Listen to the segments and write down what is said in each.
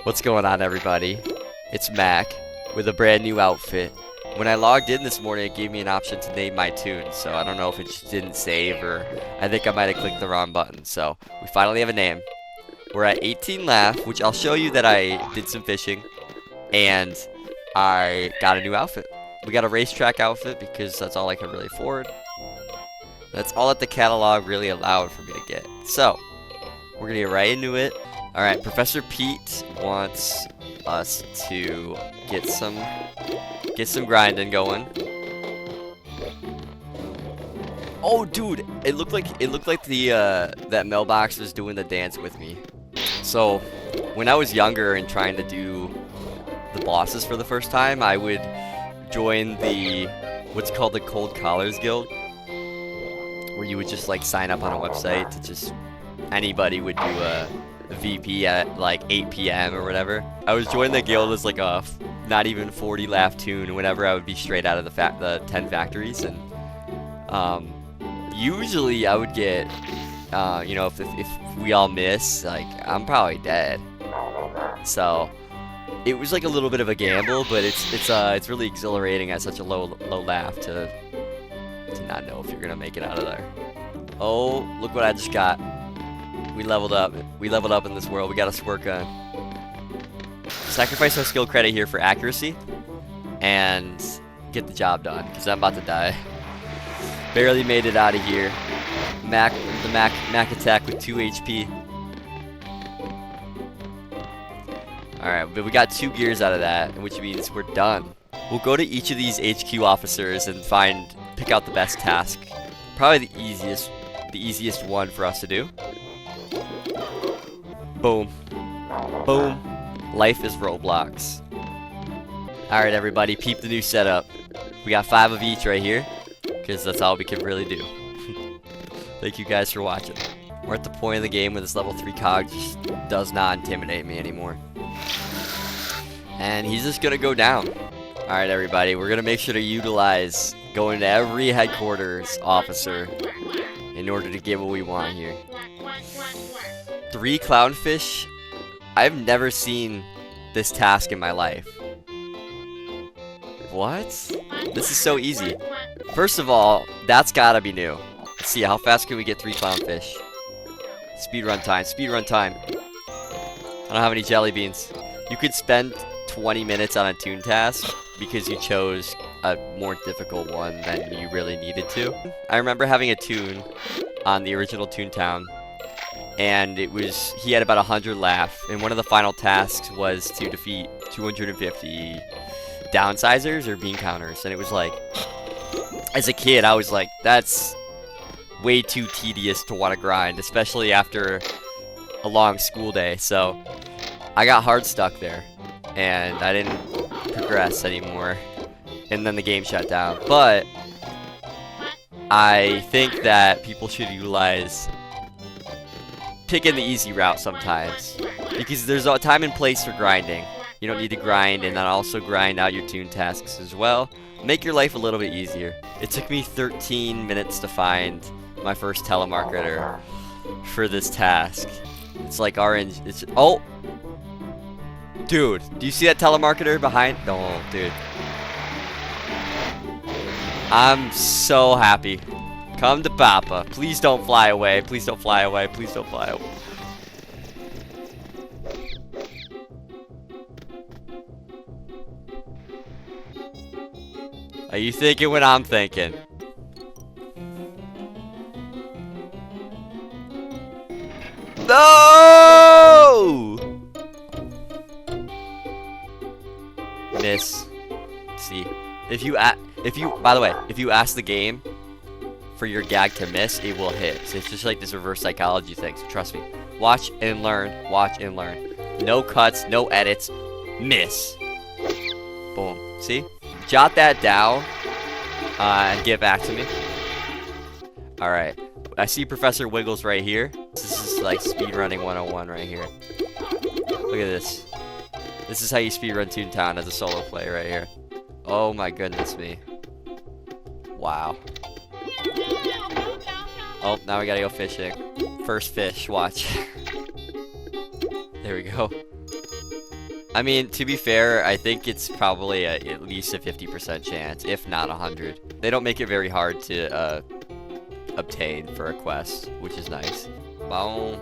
What's going on, everybody? It's Mac with a brand new outfit. When I logged in this morning, it gave me an option to name my tune, so I don't know if it just didn't save or I think I might have clicked the wrong button. So we finally have a name. We're at 18 laugh, which I'll show you that I did some fishing and I got a new outfit. We got a racetrack outfit because that's all I can really afford. That's all that the catalog really allowed for me to get. So we're gonna get right into it. Alright, Professor Pete wants us to get some grinding going. Oh dude, it looked like the that mailbox was doing the dance with me. So when I was younger and trying to do the bosses for the first time, I would join the what's called the Cold Collars Guild, where you would just like sign up on a website to just anybody would do a VP at like 8 p.m. or whatever. I was joining the guild as like a not even 40 laugh tune whenever I would be straight out of the 10 factories, and usually I would get you know, if we all miss, like I'm probably dead. So it was like a little bit of a gamble, but it's really exhilarating at such a low laugh to not know if you're gonna make it out of there. Oh, look what I just got. We leveled up. We leveled up in this world. We got a squirt gun. Sacrifice our skill credit here for accuracy and get the job done, because I'm about to die. Barely made it out of here. Mac attack with 2 HP. Alright, but we got 2 gears out of that, which means we're done. We'll go to each of these HQ officers and pick out the best task. Probably the easiest one for us to do. Boom. Boom. Life is Roblox. Alright everybody, peep the new setup. We got 5 of each right here, because that's all we can really do. Thank you guys for watching. We're at the point of the game where this level 3 Cogs just does not intimidate me anymore. And he's just gonna go down. Alright everybody, we're gonna make sure to utilize going to every headquarters officer in order to get what we want here. 3 clownfish? I've never seen this task in my life. What? This is so easy. First of all, that's gotta be new. Let's see, how fast can we get 3 clownfish? Speedrun time, speedrun time. I don't have any jelly beans. You could spend 20 minutes on a toon task because you chose a more difficult one than you really needed to. I remember having a toon on the original Toontown, and he had about 100 laugh, and one of the final tasks was to defeat 250 downsizers or bean counters, and it was like, as a kid, I was like, that's way too tedious to want to grind, especially after a long school day. So I got hard stuck there, and I didn't progress anymore, and then the game shut down. But I think that people should utilize picking the easy route sometimes, because there's a time and place for grinding. You don't need to grind and then also grind out your toon tasks as well. Make your life a little bit easier. It took me 13 minutes to find my first telemarketer for this task. It's like orange. Oh, dude, do you see that telemarketer behind? Oh, dude, I'm so happy. Come to Papa. Please don't fly away. Please don't fly away. Please don't fly away. Are you thinking what I'm thinking? No! Miss. See, by the way, if you ask the game for your gag to miss, it will hit. So it's just like this reverse psychology thing. So trust me. Watch and learn. Watch and learn. No cuts, no edits. Miss. Boom. See? Jot that down and get back to me. Alright. I see Professor Wiggles right here. This is like speedrunning 101 right here. Look at this. This is how you speedrun Toontown as a solo play right here. Oh my goodness me. Wow. Oh, now we gotta go fishing. First fish, watch. There we go. I mean, to be fair, I think it's probably at least a 50% chance, if not 100. They don't make it very hard to obtain for a quest, which is nice. Boom.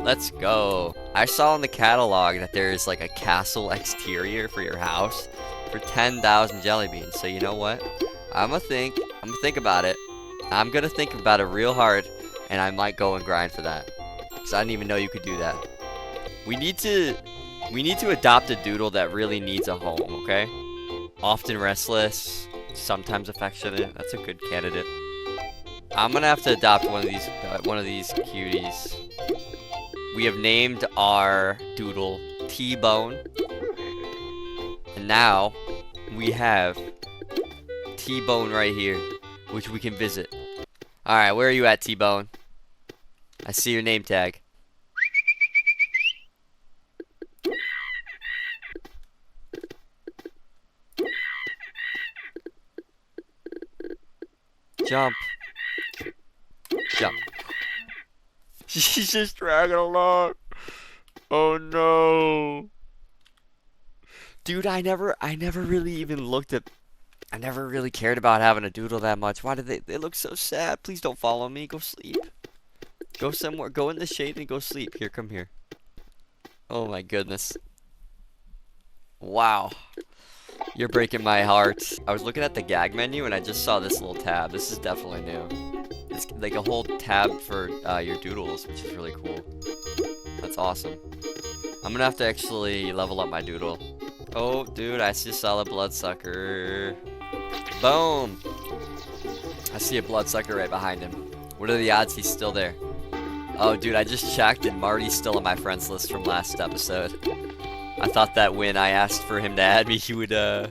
Let's go. I saw in the catalog that there's like a castle exterior for your house for 10,000 jelly beans. So you know what? I'm gonna think about it. I'm gonna think about it real hard, and I might go and grind for that. Cause I didn't even know you could do that. We need to adopt a doodle that really needs a home, okay? Often restless, sometimes affectionate. That's a good candidate. I'm gonna have to adopt one of these cuties. We have named our doodle T-Bone, and now we have T-Bone right here, which we can visit. All right, where are you at, T-Bone? I see your name tag. Jump. Jump. She's just dragging along. Oh no. Dude, I never really even looked at... I never really cared about having a doodle that much. Why do they look so sad? Please don't follow me. Go sleep. Go somewhere. Go in the shade and go sleep. Here, come here. Oh my goodness. Wow. You're breaking my heart. I was looking at the gag menu and I just saw this little tab. This is definitely new. It's like a whole tab for your doodles, which is really cool. That's awesome. I'm gonna have to actually level up my doodle. Oh, dude, I just saw a bloodsucker. Boom! I see a bloodsucker right behind him. What are the odds he's still there? Oh, dude, I just checked and Marty's still on my friends list from last episode. I thought that when I asked for him to add me, he would do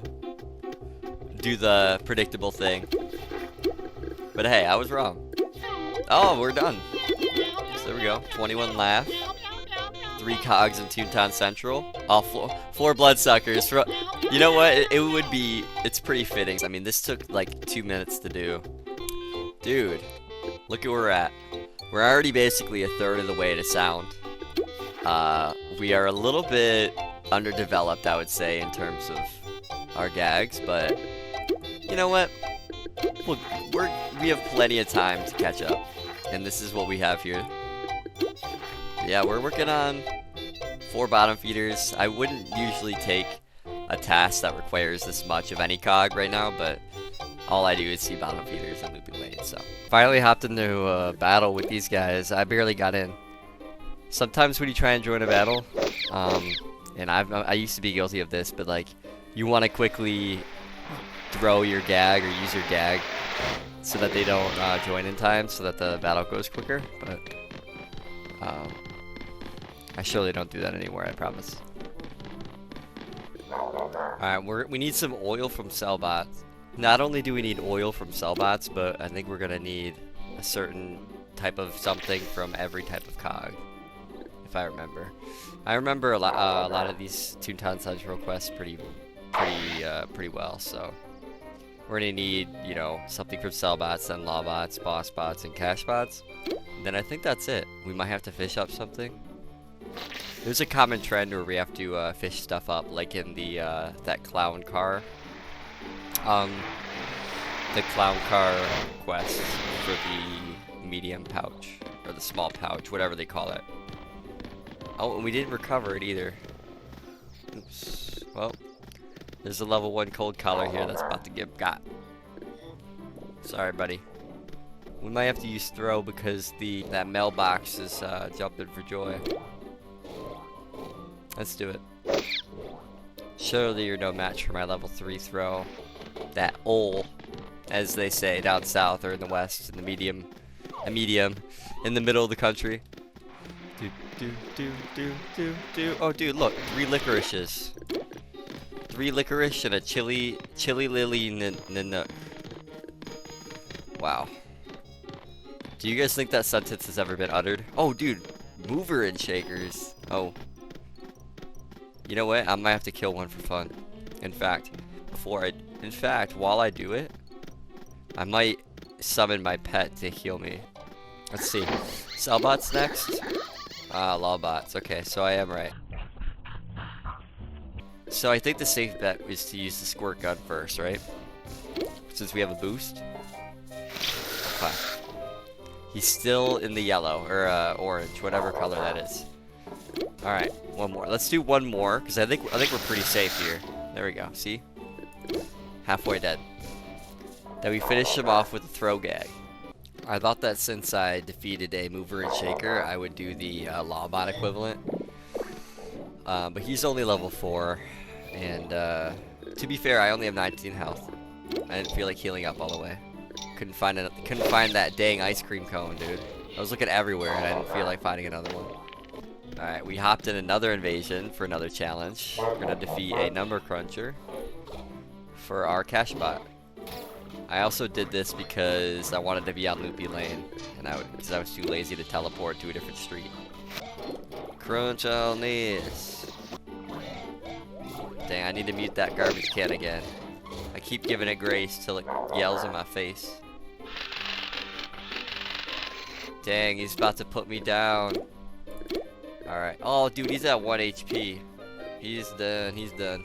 the predictable thing. But hey, I was wrong. Oh, we're done. So there we go. 21 laugh. 3 cogs in Toontown Central. All 4 bloodsuckers. You know what? It's pretty fitting. I mean, this took like 2 minutes to do. Dude, look at where we're at. We're already basically a third of the way to sound. We are a little bit underdeveloped, I would say, in terms of our gags, but you know what? We have plenty of time to catch up, and this is what we have here. Yeah, we're working on 4 bottom feeders. I wouldn't usually take a task that requires this much of any cog right now, but all I do is see bottom feeders and looping lanes. So finally hopped into a battle with these guys. I barely got in. Sometimes when you try and join a battle, and I used to be guilty of this, but like you want to quickly throw your gag or use your gag so that they don't join in time, so that the battle goes quicker. But I surely don't do that anymore, I promise. Alright, we need some oil from Cellbots. Not only do we need oil from Cellbots, but I think we're gonna need a certain type of something from every type of cog, if I remember. I remember a lot of these Toontown Central quests pretty well, so we're gonna need, you know, something from Cellbots, then Lawbots, Boss Bots, and Cash Bots. Then I think that's it. We might have to fish up something. There's a common trend where we have to fish stuff up, like in the that clown car. The clown car quest for the medium pouch, or the small pouch, whatever they call it. Oh, and we didn't recover it either. Oops. Well, there's a level 1 cold collar here that's about to get got. Sorry, buddy. We might have to use throw because that mailbox is jumping for joy. Let's do it. Surely you're no match for my level 3 throw. That ole, as they say down south or in the west, in the medium, in the middle of the country. Oh, dude, look, 3 licorices. 3 licorice and a chili lily nook. Wow. Do you guys think that sentence has ever been uttered? Oh, dude, mover and shakers. Oh. You know what? I might have to kill one for fun. In fact, while I do it, I might summon my pet to heal me. Let's see. Cellbots next. Lawbots. Okay, so I am right. So I think the safe bet is to use the squirt gun first, right? Since we have a boost. Fine. He's still in the yellow, or orange, whatever color that is. Alright, one more. Let's do one more, because I think we're pretty safe here. There we go, see? Halfway dead. Then we finish him off with a throw gag. I thought that since I defeated a mover and shaker, I would do the Lawbot equivalent. But he's only level 4, and to be fair, I only have 19 health. I didn't feel like healing up all the way. Couldn't find that dang ice cream cone, dude. I was looking everywhere, and I didn't feel like finding another one. Alright, we hopped in another invasion for another challenge. We're gonna defeat a number cruncher for our cash bot. I also did this because I wanted to be on Loopy Lane, and because I was too lazy to teleport to a different street. Crunch on this. Dang, I need to mute that garbage can again. I keep giving it grace till it yells in my face. Dang, he's about to put me down. Alright. Oh, dude, he's at 1 HP. He's done. He's done.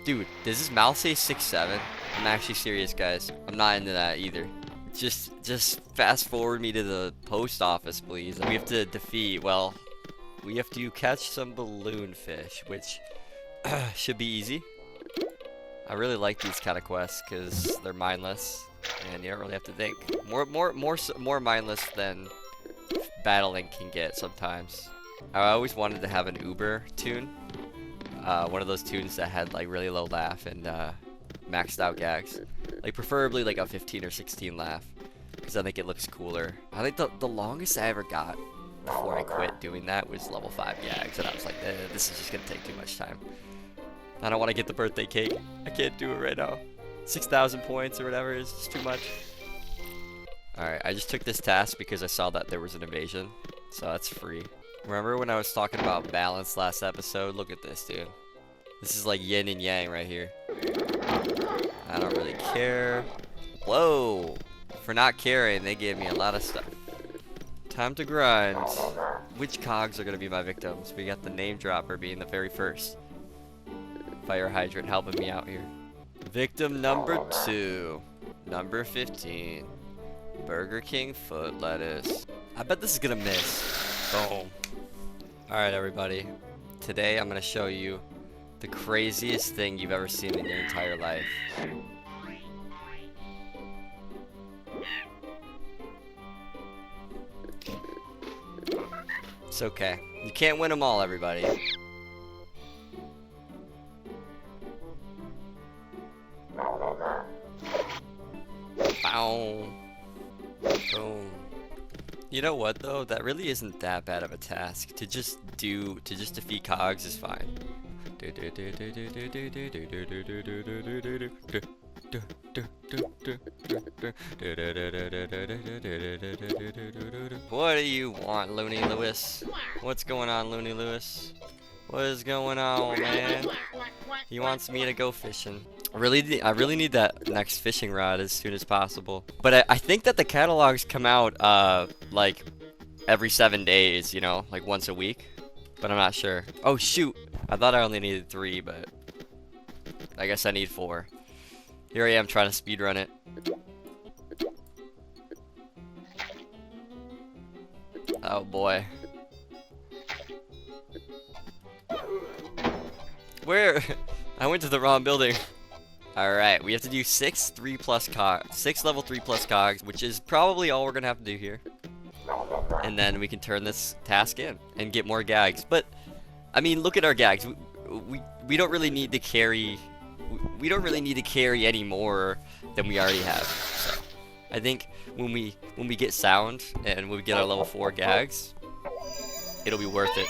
Dude, does his mouth say 6'7"? I'm actually serious, guys. I'm not into that either. Just fast forward me to the post office, please. We have to defeat, well, we have to catch some balloon fish, which should be easy. I really like these kind of quests because they're mindless and you don't really have to think. More mindless than battling can get sometimes. I always wanted to have an Uber tune. One of those tunes that had like really low laugh and maxed out gags. Like preferably like a 15 or 16 laugh, because I think it looks cooler. I think the longest I ever got before I quit doing that was level 5 gags, and I was like, this is just gonna take too much time. I don't want to get the birthday cake. I can't do it right now. 6,000 points or whatever is just too much. Alright, I just took this task because I saw that there was an invasion, so that's free. Remember when I was talking about balance last episode? Look at this, dude. This is like yin and yang right here. I don't really care. Whoa! For not caring, they gave me a lot of stuff. Time to grind. Which cogs are going to be my victims? We got the name dropper being the very first. Fire hydrant helping me out here. Victim number 2. Number 15. Burger King foot lettuce. I bet this is going to miss. Boom. Alright, everybody. Today I'm going to show you the craziest thing you've ever seen in your entire life. It's okay. You can't win them all, everybody. Bow. Boom. You know what though? That really isn't that bad of a task. To just defeat Cogs is fine. What do you want, Looney Lewis? What's going on, Looney Lewis? What is going on, man? He wants me to go fishing. I really need that next fishing rod as soon as possible. But I think that the catalogs come out like every 7 days, you know, like once a week. But I'm not sure. Oh shoot! I thought I only needed 3, but I guess I need 4. Here I am trying to speedrun it. Oh boy. Where? I went to the wrong building. Alright, we have to do 6 level 3 plus cogs, which is probably all we're gonna have to do here. And then we can turn this task in and get more gags. But I mean, look at our gags. We don't really need to carry any more than we already have. So I think when we get sound and when we get our level 4 gags, it'll be worth it.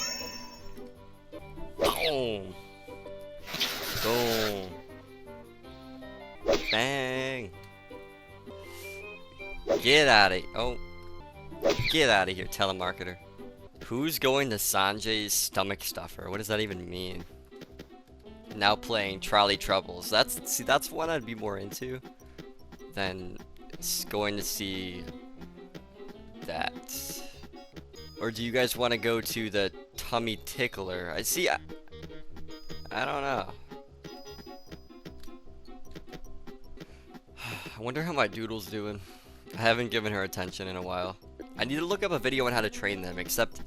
Boom. Boom. Bang. Get out of here. Oh. Get out of here, telemarketer. Who's going to Sanjay's stomach stuffer? What does that even mean? Now playing Trolley Troubles. That's one I'd be more into than going to see that. Or do you guys want to go to the tummy tickler? I don't know. I wonder how my doodle's doing. I haven't given her attention in a while. I need to look up a video on how to train them, except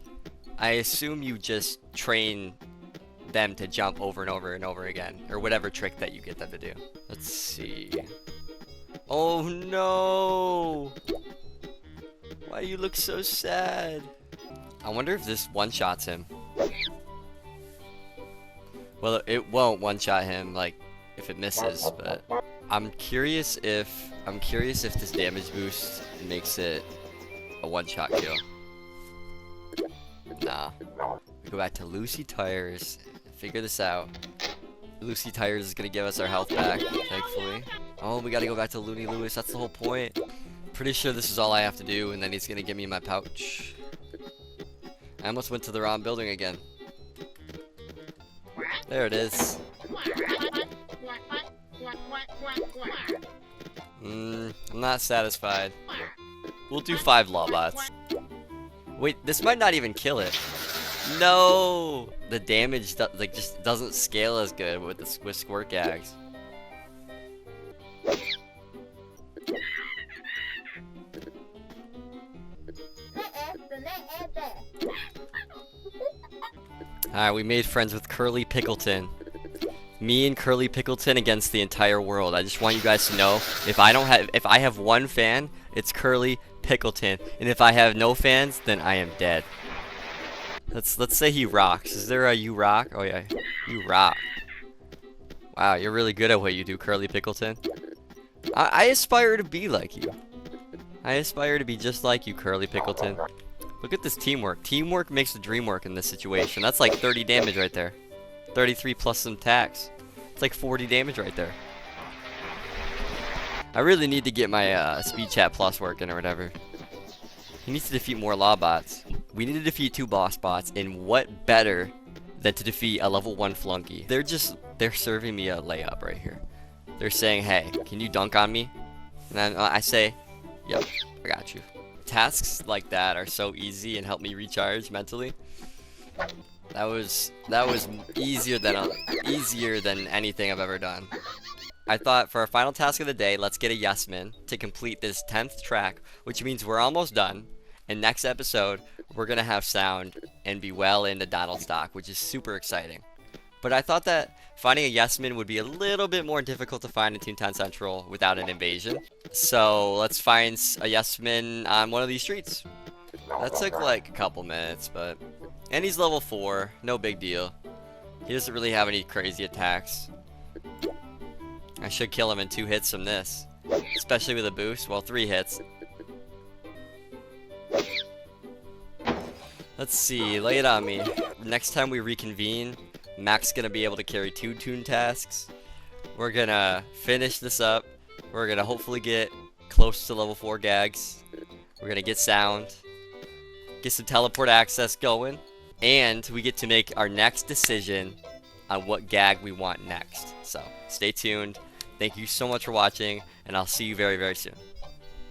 I assume you just train them to jump over and over and over again, or whatever trick that you get them to do. Let's see. Oh no! Why you look so sad? I wonder if this one-shots him. Well, it won't one-shot him, like, if it misses, but I'm curious if this damage boost makes it a one-shot kill. Nah. We go back to Lucy Tires. Figure this out. Lucy Tires is gonna give us our health back, thankfully. Oh, we gotta go back to Looney Lewis. That's the whole point. Pretty sure this is all I have to do, and then he's gonna give me my pouch. I almost went to the wrong building again. There it is. I'm not satisfied. We'll do 5 Lawbots. Wait, this might not even kill it. No! The damage just doesn't scale as good with Squirt Gags. Alright, we made friends with Curly Pickleton. Me and Curly Pickleton against the entire world. I just want you guys to know, if I have one fan, it's Curly Pickleton, and if I have no fans, then I am dead. Let's say he rocks. Is there a you rock? Oh yeah, you rock. Wow, you're really good at what you do, Curly Pickleton. I aspire to be like you. I aspire to be just like you, Curly Pickleton. Look at this teamwork. Teamwork makes the dream work in this situation. That's like 30 damage right there. 33 plus some tax. It's like 40 damage right there. I really need to get my speed chat plus working or whatever. He needs to defeat more Lawbots. We need to defeat 2 boss bots, and what better than to defeat a level 1 flunky? They're serving me a layup right here. They're saying, hey, can you dunk on me? And then I say, yep, I got you. Tasks like that are so easy and help me recharge mentally. That was easier than anything I've ever done. I thought for our final task of the day, let's get a Yesman to complete this 10th track, which means we're almost done. And next episode, we're gonna have sound and be well into Donald Stock, which is super exciting. But I thought that finding a Yesman would be a little bit more difficult to find in Toontown Central without an invasion. So let's find a Yesman on one of these streets. That took like a couple minutes, but... And he's level 4, no big deal. He doesn't really have any crazy attacks. I should kill him in 2 hits from this. Especially with a boost, well 3 hits. Let's see, lay it on me. Next time we reconvene, Mac's gonna be able to carry 2 Toon tasks. We're gonna finish this up. We're gonna hopefully get close to level 4 gags. We're gonna get sound. Get some teleport access going. And we get to make our next decision on what gag we want next. So, stay tuned. Thank you so much for watching, and I'll see you very, very soon.